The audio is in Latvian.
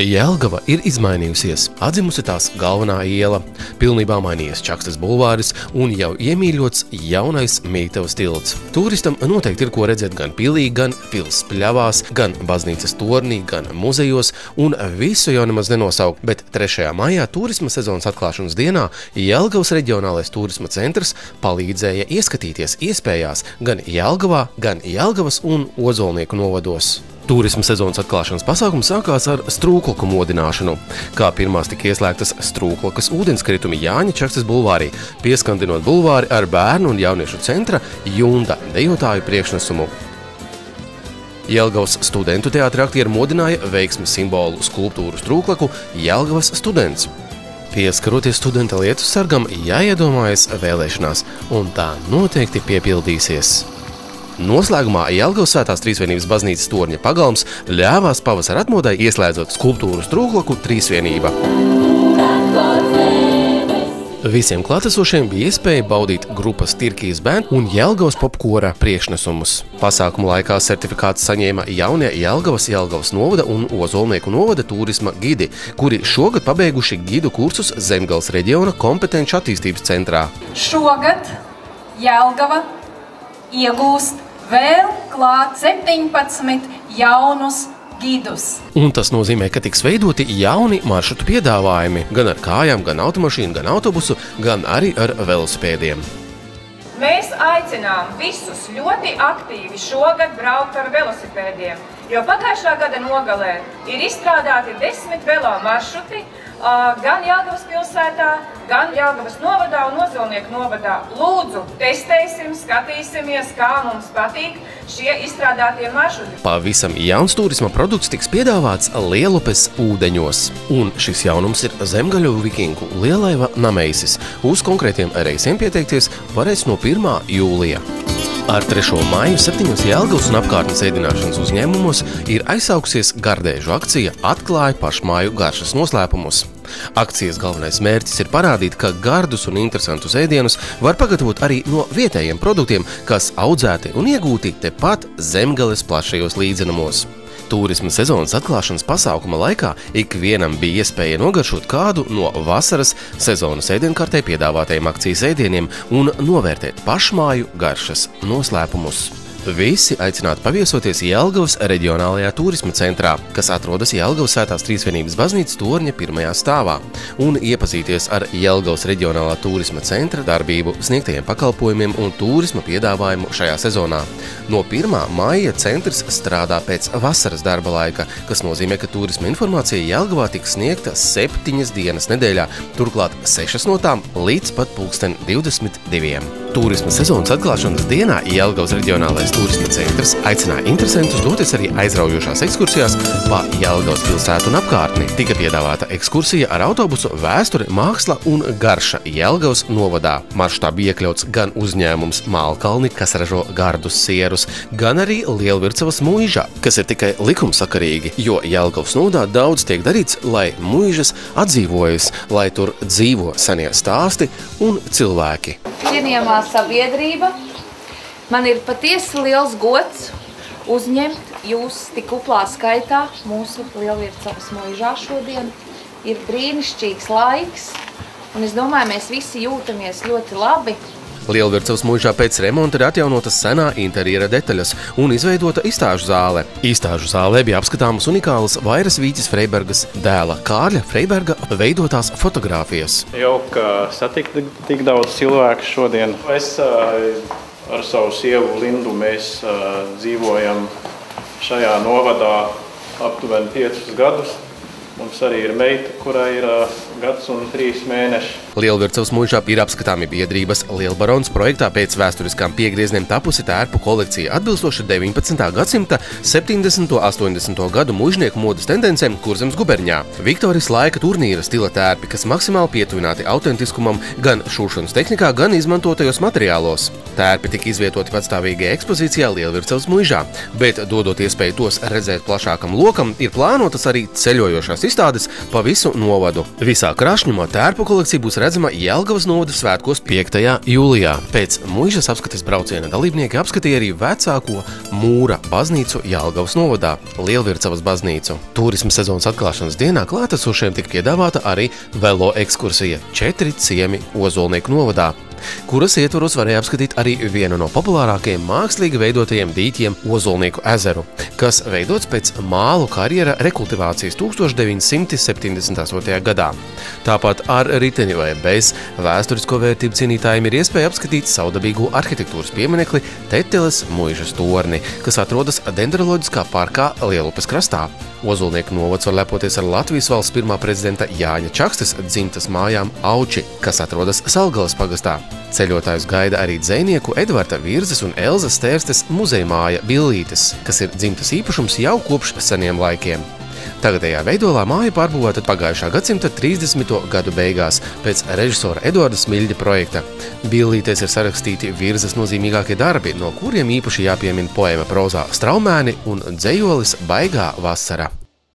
Jelgava ir izmainījusies, atzimusi tās galvenā iela, pilnībā mainījies Čakstes bulvāris un jau iemīļots jaunais Mītavas tilts. Turistam noteikti ir ko redzēt gan pilī, gan pils pļavās, gan baznīcas tornī, gan muzejos, un visu jau nemaz nenosaukt, bet 3. maijā turisma sezonas atklāšanas dienā Jelgavas reģionālais turisma centrs palīdzēja ieskatīties iespējās gan Jelgavā, gan Jelgavas un Ozolnieku novados. Turisma sezonas atklāšanas pasākums sākās ar strūklaku modināšanu. Kā pirmās tika ieslēgtas strūklakas ūdenskritumi Jāņa Čakstes bulvārī, pieskandinot bulvāri ar bērnu un jauniešu centra Junda dejotāju priekšnesumu. Jelgavas studentu teātra aktieri modināja veiksmes simbolu skulptūru strūklaku Jelgavas students. Pieskaroties studenta lietu sargam, jāiedomājas vēlēšanās, un tā noteikti piepildīsies. Noslēgumā Jelgavas Svētās Trīsvienības baznīcas torņa pagalms ļāvās pavasara atmodai ieslēdzot skulptūru strūklaku Trīsvienība. Visiem klātesošiem bija iespēja baudīt grupas Tirkijas bērnu un Jelgavas popkora priekšnesumus. Pasākumu laikā certifikāts saņēma jaunie Jelgavas novada un Ozolnieku novada turisma gidi, kuri šogad pabeiguši gidu kursus Zemgales reģiona kompetenču attīstības centrā. Šogad Jelgava iegūst vēl klāt 17 jaunus gidus. Un tas nozīmē, ka tiks veidoti jauni maršrutu piedāvājumi gan ar kājām, gan automašīnu, gan autobusu, gan arī ar velosipēdiem. Mēs aicinām visus ļoti aktīvi šogad braukt ar velosipēdiem, jo pagājušā gada nogalē ir izstrādāti 10 velo maršruti, gan Jelgavas pilsētā, gan Jelgavas novadā un Ozolnieku novadā. Lūdzu, testēsim, skatīsimies, kā mums patīk šie izstrādātie maršruti. Pavisam jauns turisma produkts tiks piedāvāts Lielupes ūdeņos. Un šis jaunums ir zemgaļu vikingu Lielaiva nameisis. Uz konkrētiem reisiem pieteikties varēs no 1. jūlija. Ar 3. maiju 7 Jelgavas un apkārtnes ēdināšanas uzņēmumos ir aizsaukusies gardēžu akcija Atklāj pašmāju garšas noslēpumus. Akcijas galvenais mērķis ir parādīt, ka gardus un interesantus ēdienus var pagatavot arī no vietējiem produktiem, kas audzēti un iegūti tepat Zemgales plašajos līdzenumos. Turisma sezonas atklāšanas pasākuma laikā ikvienam bija iespēja nogaršot kādu no vasaras sezonas ēdienkartē piedāvātajiem akcijas ēdieniem un novērtēt pašmāju garšas noslēpumus. Visi aicināti paviesoties Jelgavas reģionālajā turisma centrā, kas atrodas Jelgavas Svētās Trīsvienības baznīcas torņa 1. stāvā, un iepazīties ar Jelgavas reģionālā turisma centra darbību, sniegtajiem pakalpojumiem un turisma piedāvājumu šajā sezonā. No 1. maija centrs strādā pēc vasaras darba laika, kas nozīmē, ka turisma informācija Jelgavā tiks sniegta 7 dienas nedēļā, turklāt 6 no tām līdz pat 22. Turisma sezonas atklāšanas dienā Jelgavas reģionālais turisma centrs aicināja interesantus doties arī aizraujošās ekskursijās pa Jelgavas pilsētu un apkārtni. Tika piedāvāta ekskursija ar autobusu Vēsture, māksla un garša Jelgavas novadā. Maršrutā bija iekļauts gan uzņēmums Mālkalni, kas ražo gardus sierus, gan arī Lielvircavas muiža, kas ir tikai likumsakarīgi, jo Jelgavas novadā daudz tiek darīts, lai muižas atdzīvojas, lai tur dzīvo senie stāsti un cilvēki. Cienījamā sabiedrība, man ir patiesi liels gods uzņemt jūs tik kuplā skaitā mūsu Lielvircavas muižā šodien. Ir brīnišķīgs laiks, un es domāju, mēs visi jūtamies ļoti labi. Lielvircavas muižā pēc remonta ir atjaunotas senā interjera detaļas un izveidota izstāžu zāle. Izstāžu zālē bija apskatāmas unikālas Vairas Vīķes Freibergas dēla Kārļa Freiberga veidotās fotogrāfijas. Jauka satikt tik daudz cilvēku šodien. Es ar savu sievu Lindu mēs dzīvojam šajā novadā aptuveni 5 gadus. Mums arī ir meita, kurai ir 1 gads un 3 mēneši. Lielvircavas muižā ir apskatāmi biedrības Lielbarons projektā pēc vēsturiskām piegriezniem tapusi tērpu kolekcija atbilstoši 19. gadsimta 70. 80. gadu muižnieku modes tendencēm Kurzemes guberņā. Viktorijas laika turnīra stila tērpi, kas maksimāli pietuvināti autentiskumam gan šūšanas tehnikā, gan izmantotajos materiālos. Tērpi tika izvietoti patstāvīgajā ekspozīcijā Lielvircavas muižā, bet dodot iespēju tos redzēt plašākam lokam, ir plānotas arī ceļojošās izstādes pa visu novadu. Visā Krašņumā tērpu kolekcija būs redzama Jelgavas novada svētkos 5. jūlijā. Pēc muižas apskates brauciena dalībnieki apskatīja arī vecāko mūra baznīcu Jelgavas novadā – Lielvircavas baznīcu. Turisma sezonas atklāšanas dienā klātesošiem tika piedāvāta arī velo ekskursija 4 ciemi Ozolnieku novadā, kuras ietvaros varēja apskatīt arī vienu no populārākajiem mākslīgi veidotajiem dīķiem Ozolnieku ezeru, kas veidots pēc mālu karjera rekultivācijas 1978. gadā. Tāpat ar riteni vai bez vēsturisko vērtību cienītājiem ir iespēja apskatīt savdabīgo arhitektūras pieminekli Teteles muižas torni, kas atrodas Dendroloģiskā parkā Lielupes krastā. Ozolnieku novads var lepoties ar Latvijas valsts pirmā prezidenta Jāņa Čakstes dzimtas mājām Auči, kas atrodas Salgalas pagastā. Ceļotājus gaida arī dzejnieku Edvarda Virzes un Elzas Stērstes muzeja māja Billītes, kas ir dzimtas īpašums jau kopš seniem laikiem. Tagadējā veidolā māja pārbūvēta pagājušā gadsimta 30. gadu beigās pēc režisora Eduarda Smiļģa projekta. Billītēs ir sarakstīti Virzes nozīmīgākie darbi, no kuriem īpaši jāpiemina poēma prozā Straumēni un dzejolis Baigā vasara.